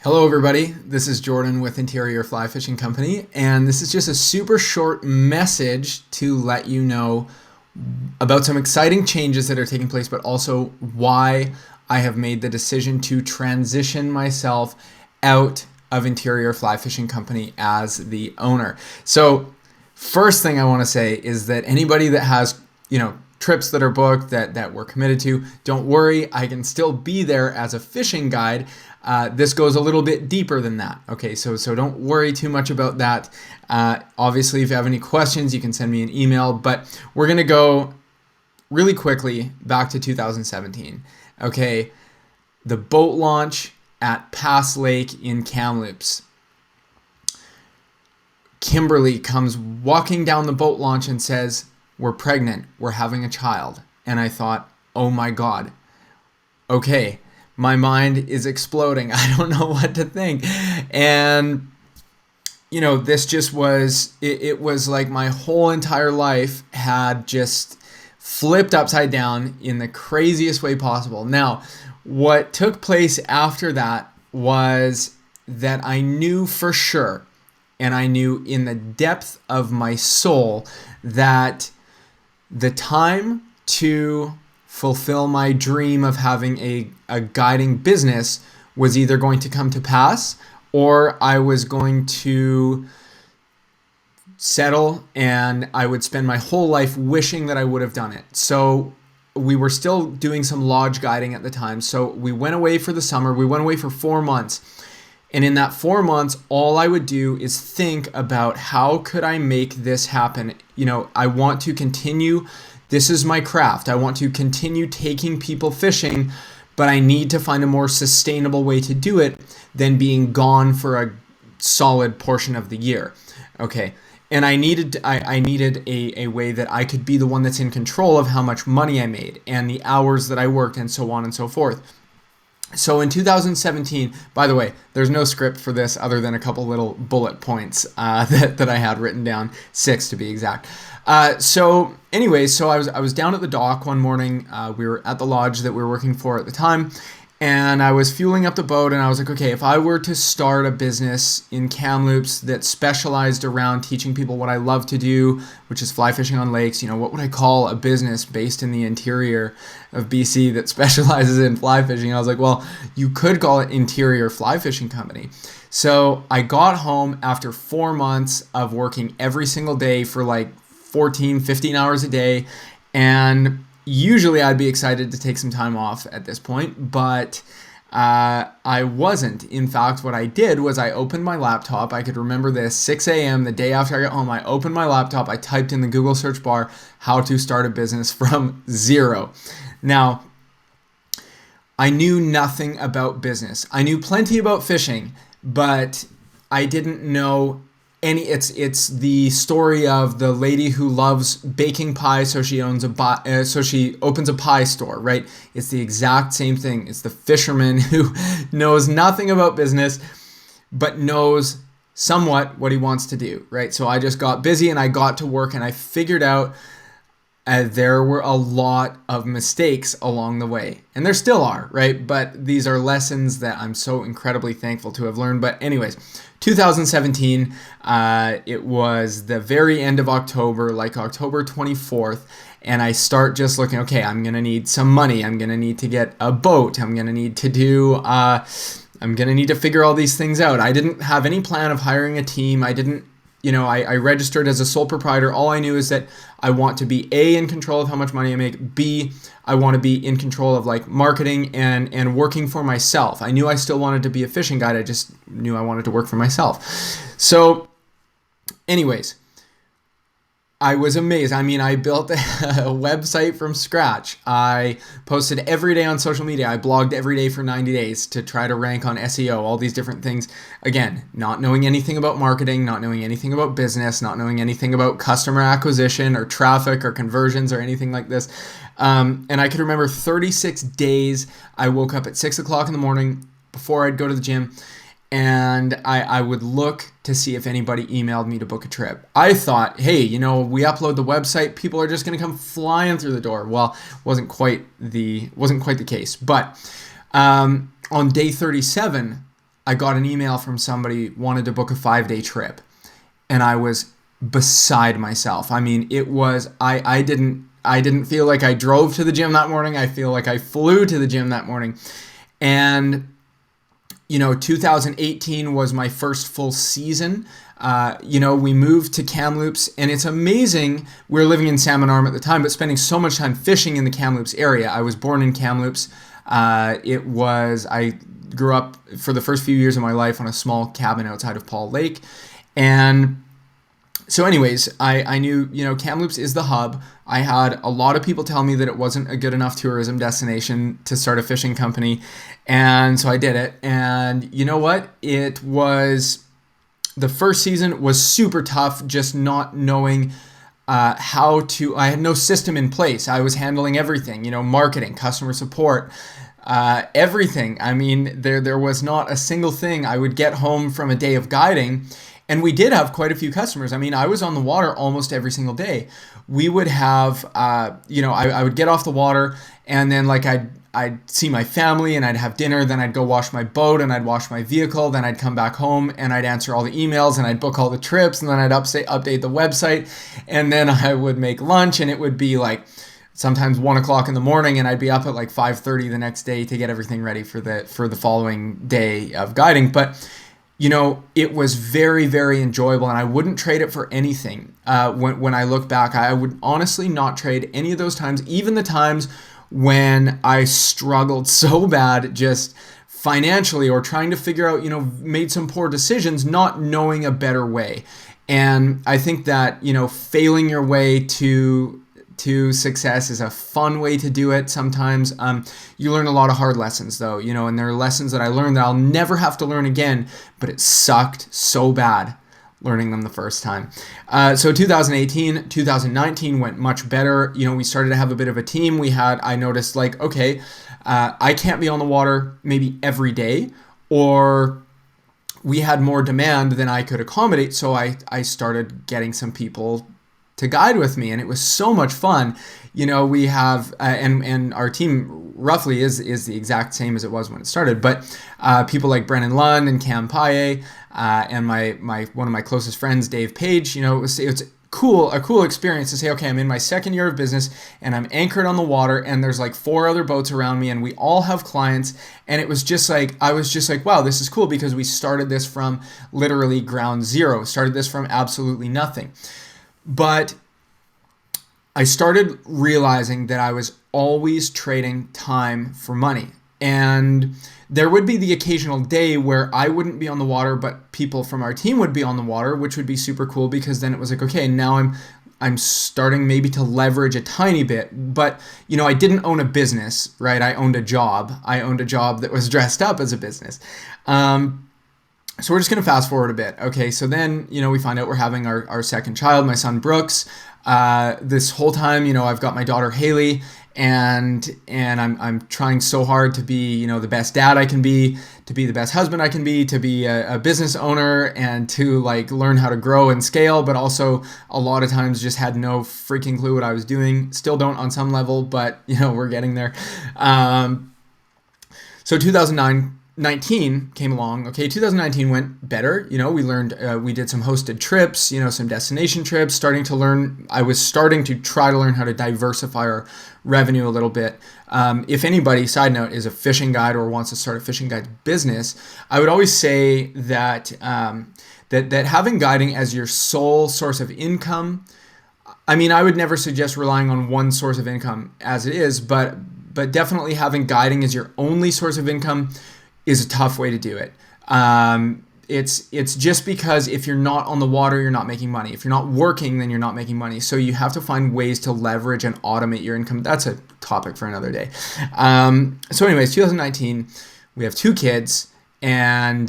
Hello everybody, this is Jordan with Interior Fly Fishing Company, and this is just a super short message to let you know about some exciting changes that are taking place, but also why I have made the decision to transition myself out of Interior Fly Fishing Company as the owner. So first thing I want to say is that anybody that has, trips that are booked that we're committed to, don't worry, I can still be there as a fishing guide. This goes a little bit deeper than that. Okay, so don't worry too much about that. Obviously, if you have any questions, you can send me an email, but we're going to go really quickly back to 2017. Okay, the boat launch at Pass Lake in Kamloops. Kimberly comes walking down the boat launch and says, "We're pregnant, we're having a child." And I thought, oh my God, okay, my mind is exploding. I don't know what to think. And, this just was, it was like my whole entire life had just flipped upside down in the craziest way possible. Now, what took place after that was that I knew for sure, and I knew in the depth of my soul, that the time to fulfill my dream of having a guiding business was either going to come to pass, or I was going to settle and I would spend my whole life wishing that I would have done it. So we were still doing some lodge guiding at the time. So we went away for the summer. We went away for 4 months. And in that 4 months, all I would do is think about how could I make this happen. I want to continue. This is my craft. I want to continue taking people fishing, but I need to find a more sustainable way to do it than being gone for a solid portion of the year. Okay. And I needed a way that I could be the one that's in control of how much money I made and the hours that I worked and so on and so forth. So in 2017, by the way, there's no script for this other than a couple little bullet points that I had written down, 6 to be exact. So I was down at the dock one morning. We were at the lodge that we were working for at the time, and I was fueling up the boat, and I was like, okay, if I were to start a business in Kamloops that specialized around teaching people what I love to do, which is fly fishing on lakes, what would I call a business based in the interior of BC that specializes in fly fishing? I was like, well, you could call it Interior Fly Fishing Company. So I got home after 4 months of working every single day for like 14, 15 hours a day, and usually I'd be excited to take some time off at this point, but I wasn't. In fact, what I did was I opened my laptop. I could remember this, 6 a.m. the day after I got home. I opened my laptop. I typed in the Google search bar, how to start a business from zero. Now, I knew nothing about business. I knew plenty about fishing, but I didn't know it's the story of the lady who loves baking pie, so she opens a pie store, right? It's the exact same thing. It's the fisherman who knows nothing about business but knows somewhat what he wants to do, right? So I just got busy and I got to work, and I figured out there were a lot of mistakes along the way, and there still are, right? But these are lessons that I'm so incredibly thankful to have learned. But anyways, 2017, it was the very end of October, like October 24th, and I start just looking, okay, I'm going to need some money. I'm going to need to get a boat. I'm going to need to figure all these things out. I didn't have any plan of hiring a team. I registered as a sole proprietor. All I knew is that I want to be A, in control of how much money I make, B, I want to be in control of like marketing and working for myself. I knew I still wanted to be a fishing guide. I just knew I wanted to work for myself. So anyways, I was amazed. I built a website from scratch. I posted every day on social media. I blogged every day for 90 days to try to rank on SEO, all these different things. Again, not knowing anything about marketing, not knowing anything about business, not knowing anything about customer acquisition or traffic or conversions or anything like this. And I could remember 36 days. I woke up at 6 o'clock in the morning before I'd go to the gym, and I would look to see if anybody emailed me to book a trip. I thought, hey, we upload the website, people are just going to come flying through the door. Well, wasn't quite the case. But on day 37, I got an email from somebody wanted to book a 5-day trip, and I was beside myself. I mean, it was, I didn't feel like I drove to the gym that morning. I feel like I flew to the gym that morning. And 2018 was my first full season. We moved to Kamloops, and it's amazing. We were living in Salmon Arm at the time, but spending so much time fishing in the Kamloops area. I was born in Kamloops. I grew up for the first few years of my life on a small cabin outside of Paul Lake. And so anyways, I knew, Kamloops is the hub. I had a lot of people tell me that it wasn't a good enough tourism destination to start a fishing company. And so I did it. And you know what? The first season was super tough, just not knowing I had no system in place. I was handling everything, marketing, customer support, everything. I mean, there was not a single thing. I would get home from a day of guiding, and we did have quite a few customers. I mean, I was on the water almost every single day. We would have, I would get off the water, and then I'd see my family, and I'd have dinner, then I'd go wash my boat, and I'd wash my vehicle, then I'd come back home, and I'd answer all the emails, and I'd book all the trips, and then I'd update the website, and then I would make lunch, and it would be sometimes 1 o'clock in the morning, and I'd be up at 5:30 the next day to get everything ready for the following day of guiding. But it was very, very enjoyable, and I wouldn't trade it for anything. When I look back, I would honestly not trade any of those times, even the times when I struggled so bad just financially or trying to figure out, made some poor decisions, not knowing a better way. And I think that, failing your way to success is a fun way to do it. Sometimes you learn a lot of hard lessons though, and there are lessons that I learned that I'll never have to learn again, but it sucked so bad learning them the first time. So 2018, 2019 went much better. We started to have a bit of a team. I noticed I can't be on the water maybe every day, or we had more demand than I could accommodate. So I started getting some people to guide with me, and it was so much fun. We have and our team roughly is the exact same as it was when it started, but people like Brennan Lund and Cam Paye and one of my closest friends, Dave Page. It's a cool experience to say, okay, I'm in my second year of business and I'm anchored on the water, and there's 4 other boats around me, and we all have clients, and it was just I was just wow, this is cool, because we started this from literally ground zero, started this from absolutely nothing. But I started realizing that I was always trading time for money. And there would be the occasional day where I wouldn't be on the water, but people from our team would be on the water, which would be super cool, because then it was okay, now I'm starting maybe to leverage a tiny bit. But, I didn't own a business, right? I owned a job. I owned a job that was dressed up as a business. So we're just going to fast forward a bit. Okay, so then, we find out we're having our second child, my son Brooks. This whole time, I've got my daughter Haley, and I'm trying so hard to be, the best dad I can be, to be the best husband I can be, to be a business owner, and to learn how to grow and scale, but also a lot of times just had no freaking clue what I was doing. Still don't on some level, but we're getting there. So 2019 came along. Okay, 2019 went better. We learned, we did some hosted trips, some destination trips, I was starting to try to learn how to diversify our revenue a little bit. If anybody, side note, is a fishing guide or wants to start a fishing guide business, I would always say that, that having guiding as your sole source of income, I would never suggest relying on one source of income as it is, but definitely having guiding as your only source of income is a tough way to do it. It's just because if you're not on the water, you're not making money. If you're not working, then you're not making money. So you have to find ways to leverage and automate your income. That's a topic for another day. So anyways, 2019, we have 2 kids, and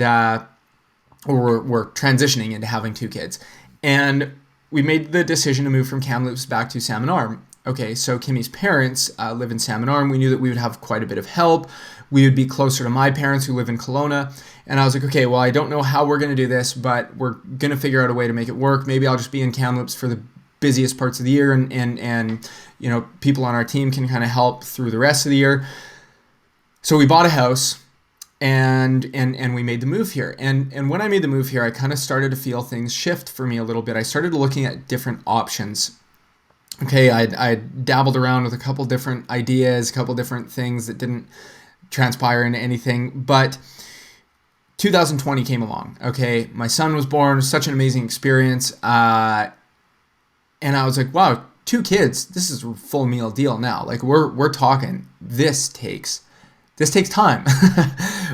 we're transitioning into having 2 kids. And we made the decision to move from Kamloops back to Salmon Arm. Okay, so Kimmy's parents live in Salmon Arm. We knew that we would have quite a bit of help. We would be closer to my parents who live in Kelowna. And I was like, okay, well, I don't know how we're going to do this, but we're going to figure out a way to make it work. Maybe I'll just be in Kamloops for the busiest parts of the year, and people on our team can kind of help through the rest of the year. So we bought a house. and we made the move here. And when I made the move here, I kind of started to feel things shift for me a little bit. I started looking at different options. Okay, I dabbled around with a couple different ideas, a couple different things that didn't transpire into anything, but 2020 came along. Okay, my son was born, such an amazing experience, and I was like, wow, 2 kids, this is a full meal deal now. Like we're talking, this takes time.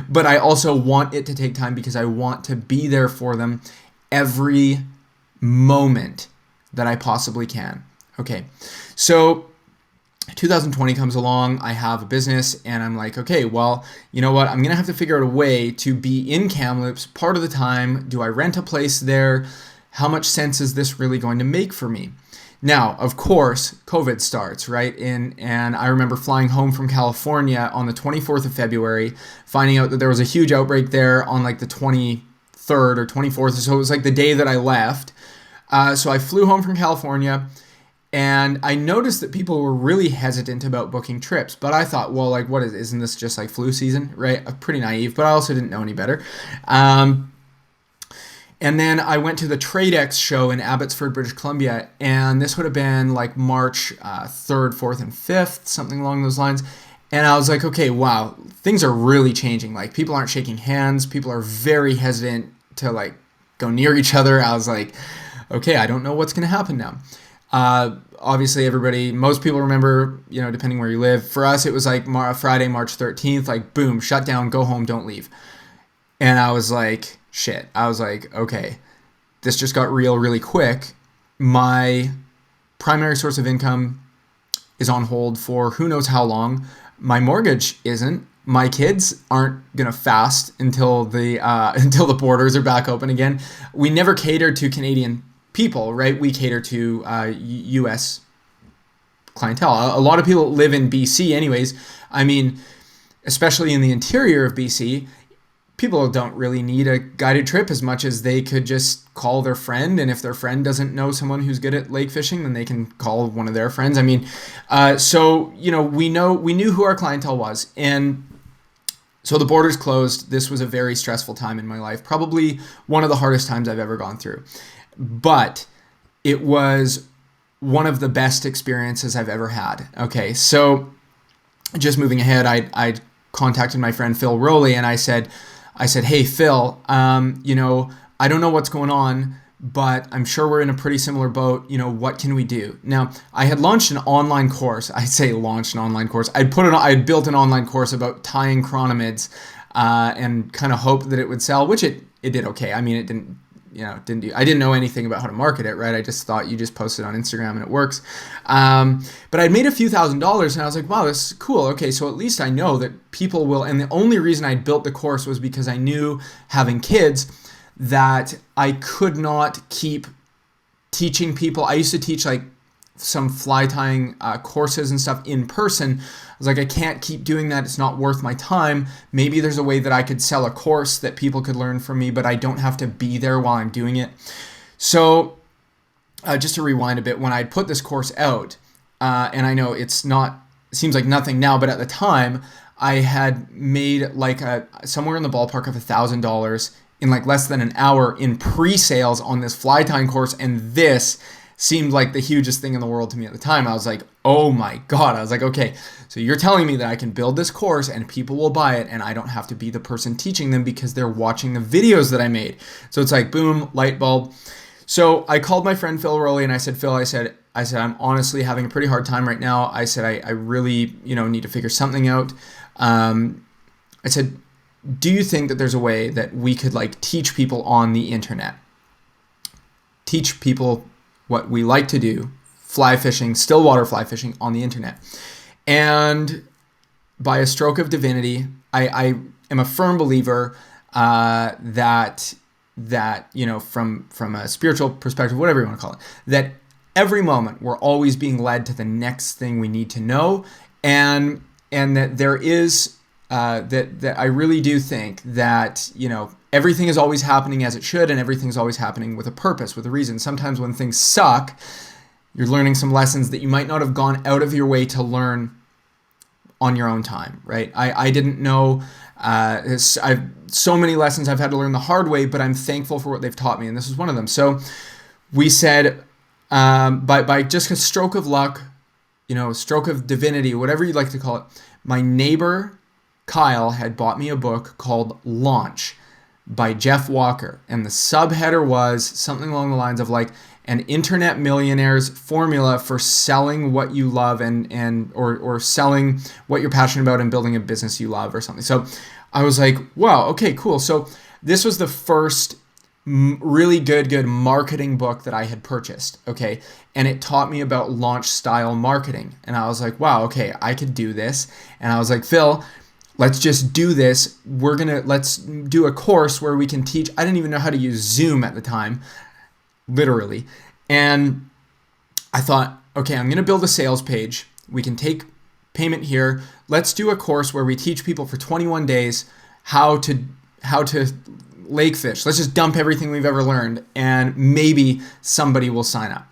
But I also want it to take time because I want to be there for them every moment that I possibly can. Okay, so 2020 comes along, I have a business, and I'm like, okay, well, you know what? I'm going to have to figure out a way to be in Kamloops part of the time. Do I rent a place there? How much sense is this really going to make for me? Now, of course, COVID starts, right? And I remember flying home from California on the 24th of February, finding out that there was a huge outbreak there on like the 23rd or 24th. So it was like the day that I left. So I flew home from California, and I noticed that people were really hesitant about booking trips. But I thought, well, like, isn't this just like flu season, right? I'm pretty naive, but I also didn't know any better. And then I went to the Tradex Show in Abbotsford, British Columbia, and this would have been like March 3rd, 4th, and 5th, something along those lines. And I was like, okay, wow, things are really changing. Like, people aren't shaking hands. People are very hesitant to like go near each other. I was like, okay, I don't know what's going to happen now. Obviously, most people remember, depending where you live. For us, it was like Friday, March 13th, like boom, shut down, go home, don't leave. And I was like, shit. I was like, okay, this just got real really quick. My primary source of income is on hold for who knows how long. My mortgage isn't. My kids aren't gonna fast until the borders are back open again. We never catered to Canadian people, right? We cater to U.S. clientele. A lot of people live in BC anyways. I mean, especially in the interior of BC, people don't really need a guided trip as much as they could just call their friend. And if their friend doesn't know someone who's good at lake fishing, then they can call one of their friends. I mean, we knew who our clientele was. And so the borders closed. This was a very stressful time in my life, probably one of the hardest times I've ever gone through. But it was one of the best experiences I've ever had. Okay, so just moving ahead, I contacted my friend Phil Rowley, and I said, hey, Phil, I don't know what's going on, but I'm sure we're in a pretty similar boat. What can we do? Now, I had launched an online course. I say launched an online course. I had built an online course about tying chronomids, and kind of hoped that it would sell, which it did okay. I mean, it didn't. I didn't know anything about how to market it, right? I just thought you just post it on Instagram and it works. But I'd made a few $1,000s, and I was like, wow, this is cool. Okay, so at least I know that people will. And the only reason I built the course was because I knew, having kids, that I could not keep teaching people. I used to teach like some fly tying courses and stuff in person. I was like, I can't keep doing that. It's not worth my time. Maybe there's a way that I could sell a course that people could learn from me, but I don't have to be there while I'm doing it. So just to rewind a bit, when I put this course out, and I know it seems like nothing now, but at the time I had made like somewhere in the ballpark of $1,000 in like less than an hour in pre-sales on this fly tying course. And this seemed like the hugest thing in the world to me at the time. I was like, oh my God. I was like, okay, so you're telling me that I can build this course and people will buy it and I don't have to be the person teaching them because they're watching the videos that I made. So it's like, boom, light bulb. So I called my friend Phil Rowley and I said, Phil, I said, I'm honestly having a pretty hard time right now. I said, I really, need to figure something out. I said, do you think that there's a way that we could like teach people on the internet? Teach people what we like to do, fly fishing, stillwater fly fishing on the internet. And by a stroke of divinity, I am a firm believer that from a spiritual perspective, whatever you want to call it, that every moment we're always being led to the next thing we need to know, and that there is that I really do think that everything is always happening as it should, and everything's always happening with a purpose, with a reason. Sometimes when things suck, you're learning some lessons that you might not have gone out of your way to learn on your own time, right? I didn't know I've so many lessons I've had to learn the hard way, but I'm thankful for what they've taught me, and this is one of them. So we said, by just a stroke of luck, stroke of divinity, whatever you'd like to call it, my neighbor Kyle had bought me a book called Launch by Jeff Walker, and the subheader was something along the lines of like an internet millionaire's formula for selling what you love or selling what you're passionate about and building a business you love or something. So I was like, wow, okay, cool. So this was the first really good marketing book that I had purchased, okay? And it taught me about launch style marketing. And I was like, wow, okay, I could do this. And I was like, Phil, let's just do this. Let's do a course where we can teach. I didn't even know how to use Zoom at the time, literally. And I thought, okay, I'm going to build a sales page. We can take payment here. Let's do a course where we teach people for 21 days how to lake fish. Let's just dump everything we've ever learned and maybe somebody will sign up.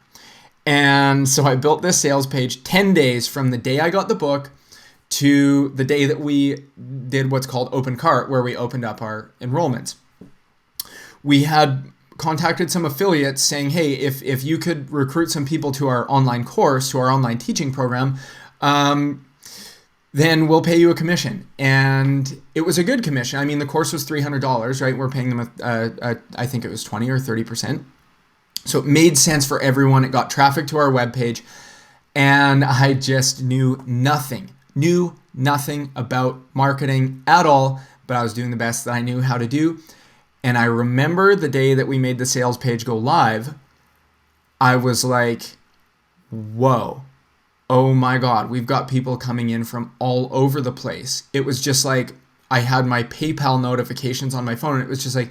And so I built this sales page 10 days from the day I got the book to the day that we did what's called open cart, where we opened up our enrollments. We had contacted some affiliates saying, hey, if you could recruit some people to our online course, to our online teaching program, then we'll pay you a commission. And it was a good commission. I mean, the course was $300, right? We're paying them, I think it was 20 or 30%. So it made sense for everyone. It got traffic to our webpage. And I just knew nothing about marketing at all, but I was doing the best that I knew how to do. And I remember the day that we made the sales page go live, I was like, whoa. Oh my God, we've got people coming in from all over the place. It was just like I had my PayPal notifications on my phone and it was just like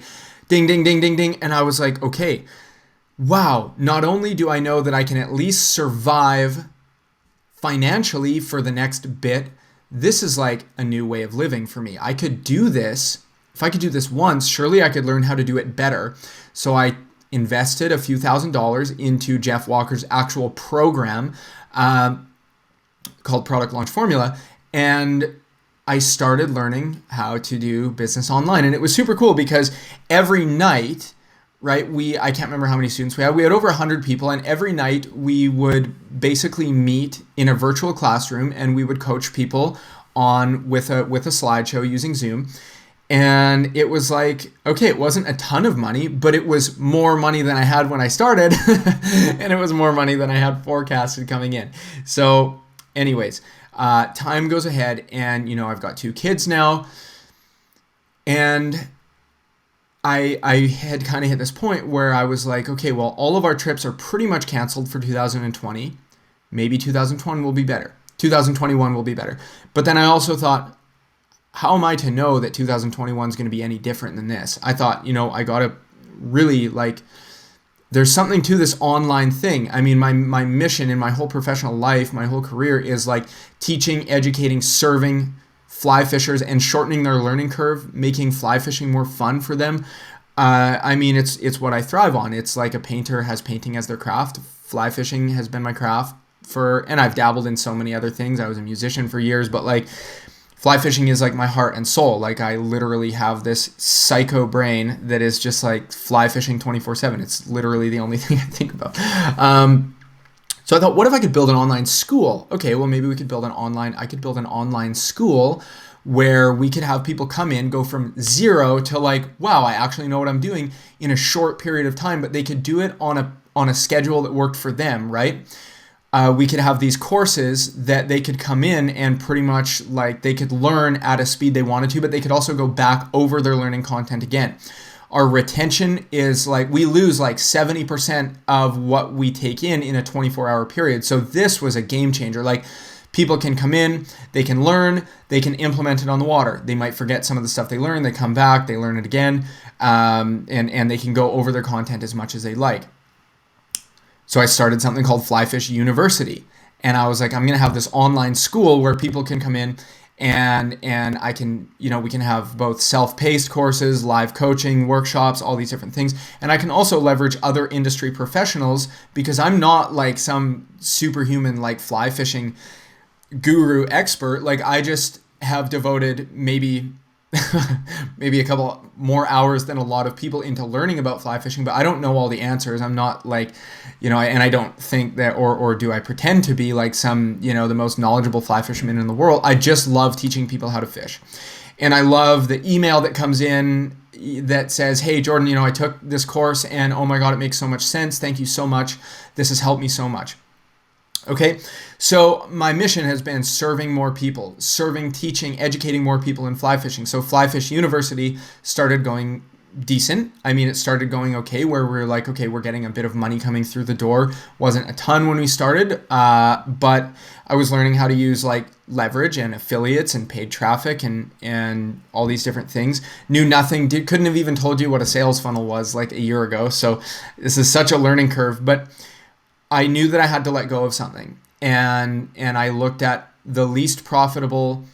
ding, ding, ding, ding, ding. And I was like, okay, wow, not only do I know that I can at least survive financially for the next bit, this is like a new way of living for me. I could do this. If I could do this once, surely I could learn how to do it better. So I invested a few $1,000s into Jeff Walker's actual program called Product Launch Formula, and I started learning how to do business online. And it was super cool because every night, right, I can't remember how many students we had. We had over 100 people, and every night we would basically meet in a virtual classroom and we would coach people with a slideshow using Zoom. And it was like, okay, it wasn't a ton of money, but it was more money than I had when I started. And it was more money than I had forecasted coming in. So anyways, time goes ahead and, I've got 2 kids now. And I had kind of hit this point where I was like, okay, well, all of our trips are pretty much canceled for 2020. Maybe 2020 will be better. 2021 will be better. But then I also thought, how am I to know that 2021 is going to be any different than this? I thought, I got to really there's something to this online thing. I mean, my mission in my whole professional life, my whole career is teaching, educating, serving fly fishers and shortening their learning curve, making fly fishing more fun for them. I mean, it's what I thrive on. It's like a painter has painting as their craft. Fly fishing has been my craft and I've dabbled in so many other things. I was a musician for years, but fly fishing is my heart and soul. I literally have this psycho brain that is just fly fishing 24/7. It's literally the only thing I think about. So I thought, what if I could build an online school? Okay, well, maybe I could build an online school where we could have people come in, go from zero to wow, I actually know what I'm doing in a short period of time, but they could do it on a schedule that worked for them, right? We could have these courses that they could come in and pretty much they could learn at a speed they wanted to, but they could also go back over their learning content again. Our retention is we lose 70% of what we take in a 24-hour period. So this was a game changer. People can come in, they can learn, they can implement it on the water. They might forget some of the stuff they learned, they come back, they learn it again, and they can go over their content as much as they like. So I started something called Fly Fish University. And I was I'm going to have this online school where people can come in and I can, we can have both self-paced courses, live coaching, workshops, all these different things. And I can also leverage other industry professionals because I'm not some superhuman fly fishing guru expert. I just have devoted maybe maybe a couple more hours than a lot of people into learning about fly fishing, but I don't know all the answers. I'm not like, and I don't think that, or do I pretend to be like some, the most knowledgeable fly fisherman in the world. I just love teaching people how to fish. And I love the email that comes in that says, hey, Jordan, I took this course and oh my God, it makes so much sense. Thank you so much. This has helped me so much. Okay, so my mission has been serving more people, teaching, educating more people in fly fishing. So Fly Fish University started going decent. I mean, it started going okay, where we're like, okay, we're getting a bit of money coming through the door. Wasn't a ton when we started, but I was learning how to use like leverage and affiliates and paid traffic and all these different things. Knew nothing, couldn't have even told you what a sales funnel was like a year ago. So this is such a learning curve, but I knew that I had to let go of something, and I looked at the least profitable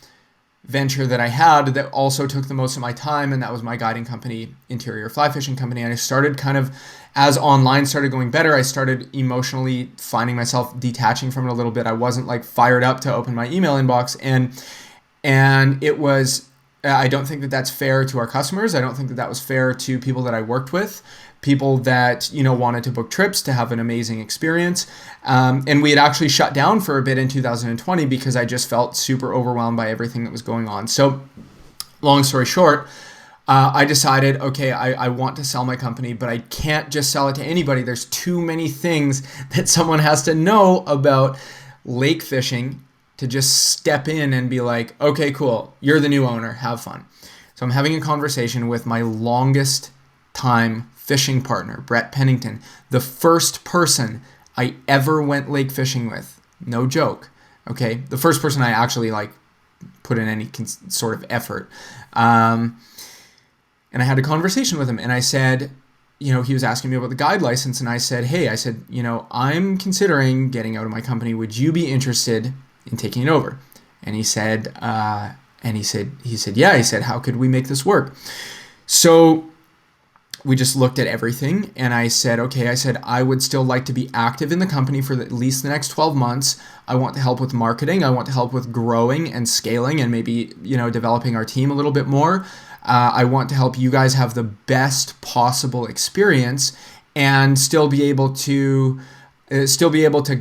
venture that I had that also took the most of my time, and that was my guiding company, Interior Fly Fishing Company. And I started kind of, as online started going better, I started emotionally finding myself detaching from it a little bit. I wasn't like fired up to open my email inbox, and it was, I don't think that that's fair to our customers. I don't think that that was fair to people that I worked with, people that, wanted to book trips to have an amazing experience. And we had actually shut down for a bit in 2020 because I just felt super overwhelmed by everything that was going on. So long story short, I decided, okay, I want to sell my company, but I can't just sell it to anybody. There's too many things that someone has to know about lake fishing to just step in and be like, okay, cool, you're the new owner, have fun. So I'm having a conversation with my longest time fishing partner, Brett Pennington, the first person I ever went lake fishing with. No joke. Okay, the first person I actually like put in any sort of effort. And I had a conversation with him, and I said, he was asking me about the guide license, and I said, hey, I'm considering getting out of my company. Would you be interested in taking it over? And he said, yeah. He said, how could we make this work? So we just looked at everything, and I said, okay, I would still like to be active in the company for at least the next 12 months. I want to help with marketing. I want to help with growing and scaling and maybe, developing our team a little bit more. I want to help you guys have the best possible experience and still be able to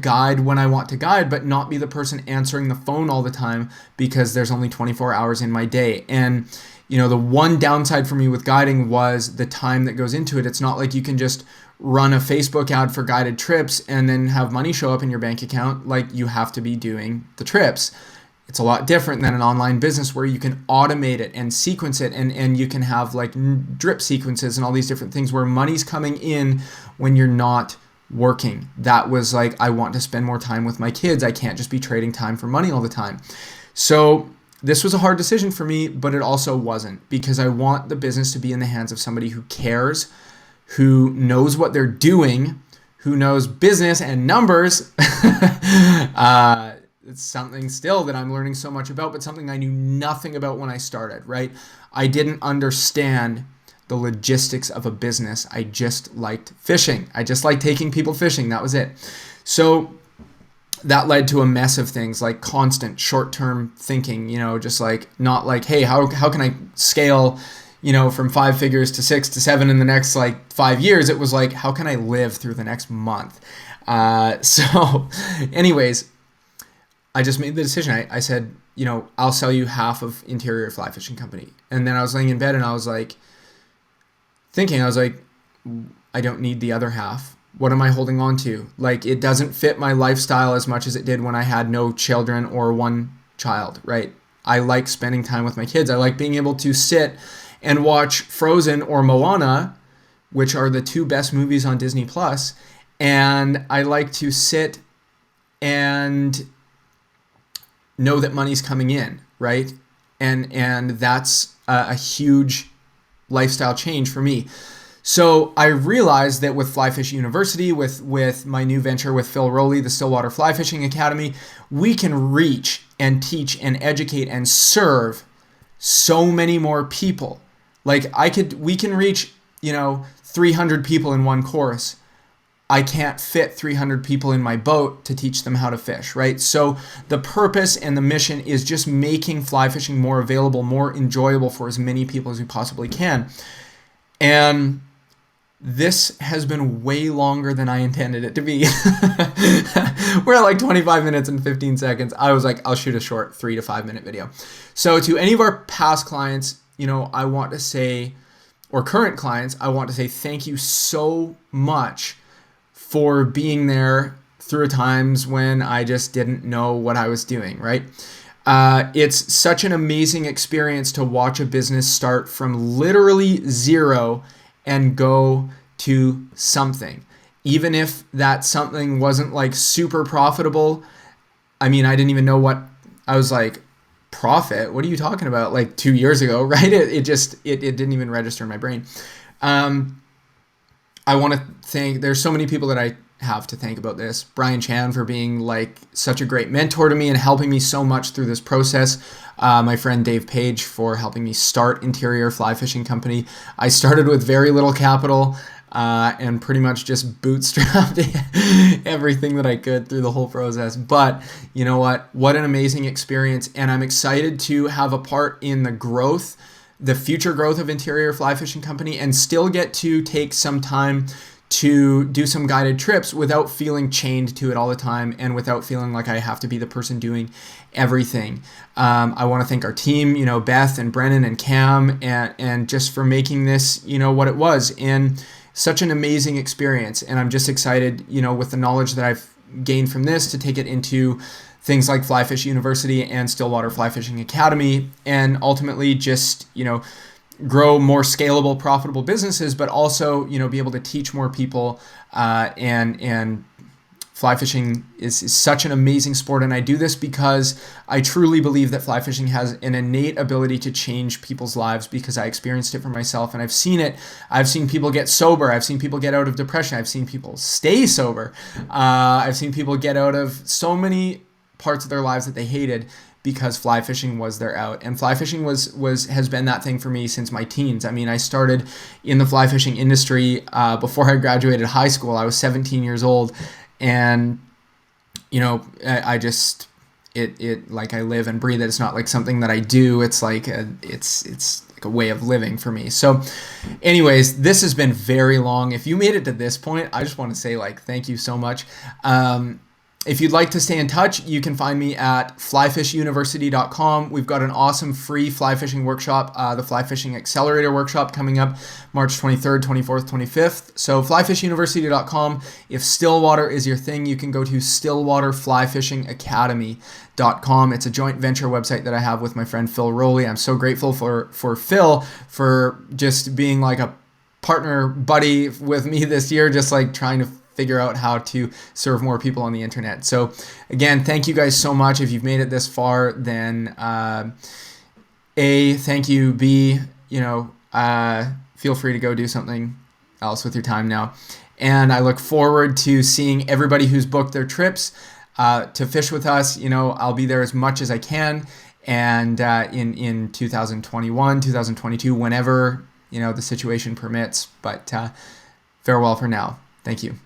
guide when I want to guide, but not be the person answering the phone all the time because there's only 24 hours in my day. And the one downside for me with guiding was the time that goes into it. It's not like you can just run a Facebook ad for guided trips and then have money show up in your bank account. Like, you have to be doing the trips. It's a lot different than an online business where you can automate it and sequence it, and you can have like drip sequences and all these different things where money's coming in when you're not working. That was like, I want to spend more time with my kids. I can't just be trading time for money all the time. So this was a hard decision for me, but it also wasn't, because I want the business to be in the hands of somebody who cares, who knows what they're doing, who knows business and numbers. It's something still that I'm learning so much about, but something I knew nothing about when I started, right? I didn't understand the logistics of a business. I just liked fishing. I just liked taking people fishing. That was it. So that led to a mess of things like constant short-term thinking, just like, not like, hey, how can I scale, from 5 figures to 6 to 7 in the next like 5 years? It was like, how can I live through the next month? So anyways, I just made the decision. I said, I'll sell you half of Interior Fly Fishing Company. And then I was laying in bed and I was like, I don't need the other half. What am I holding on to? Like, it doesn't fit my lifestyle as much as it did when I had no children or one child, right? I like spending time with my kids. I like being able to sit and watch Frozen or Moana, which are the 2 best movies on Disney Plus. And I like to sit and know that money's coming in, right? And that's a huge lifestyle change for me. So I realized that with Fly Fish University, with my new venture with Phil Rowley, the Stillwater Fly Fishing Academy, we can reach and teach and educate and serve so many more people. Like we can reach, 300 people in one course. I can't fit 300 people in my boat to teach them how to fish, right? So the purpose and the mission is just making fly fishing more available, more enjoyable for as many people as we possibly can. And this has been way longer than I intended it to be. We're at like 25 minutes and 15 seconds. I was like, I'll shoot a short 3 to 5 minute video. So to any of our past clients, I want to say, or current clients, I want to say thank you so much for being there through times when I just didn't know what I was doing, right? It's such an amazing experience to watch a business start from literally zero and go to something. Even if that something wasn't like super profitable. I mean, I didn't even know what, I was like, profit? What are you talking about? Like 2 years ago, right? It didn't even register in my brain. I want to thank, there's so many people that I have to thank about this. Brian Chan for being like such a great mentor to me and helping me so much through this process. My friend Dave Page for helping me start Interior Fly Fishing Company. I started with very little capital and pretty much just bootstrapped everything that I could through the whole process. But you know what an amazing experience. And I'm excited to have a part in the growth, the future growth of Interior Fly Fishing Company, and still get to take some time to do some guided trips without feeling chained to it all the time and without feeling like I have to be the person doing everything. I want to thank our team, Beth and Brennan and Cam, and just for making this, what it was, and such an amazing experience. And I'm just excited, with the knowledge that I've gained from this to take it into things like Fly Fish University and Stillwater Fly Fishing Academy, and ultimately just, grow more scalable, profitable businesses, but also, be able to teach more people. And fly fishing is such an amazing sport. And I do this because I truly believe that fly fishing has an innate ability to change people's lives, because I experienced it for myself and I've seen it. I've seen people get sober. I've seen people get out of depression. I've seen people stay sober. I've seen people get out of so many parts of their lives that they hated because fly fishing was their out. And fly fishing has been that thing for me since my teens. I mean, I started in the fly fishing industry before I graduated high school. I was 17 years old, and I just it like I live and breathe it. It's not like something that I do. It's like it's like a way of living for me. So anyways, this has been very long. If you made it to this point, I just want to say thank you so much. If you'd like to stay in touch, you can find me at flyfishuniversity.com. We've got an awesome free fly fishing workshop, the Fly Fishing Accelerator Workshop, coming up March 23rd, 24th, 25th. So flyfishuniversity.com. If Stillwater is your thing, you can go to stillwaterflyfishingacademy.com. It's a joint venture website that I have with my friend Phil Rowley. I'm so grateful for Phil for just being like a partner buddy with me this year, just like trying to figure out how to serve more people on the internet. So again, thank you guys so much. If you've made it this far, then A, thank you. B, feel free to go do something else with your time now. And I look forward to seeing everybody who's booked their trips to fish with us. I'll be there as much as I can. And in 2021, 2022, whenever, the situation permits. But farewell for now. Thank you.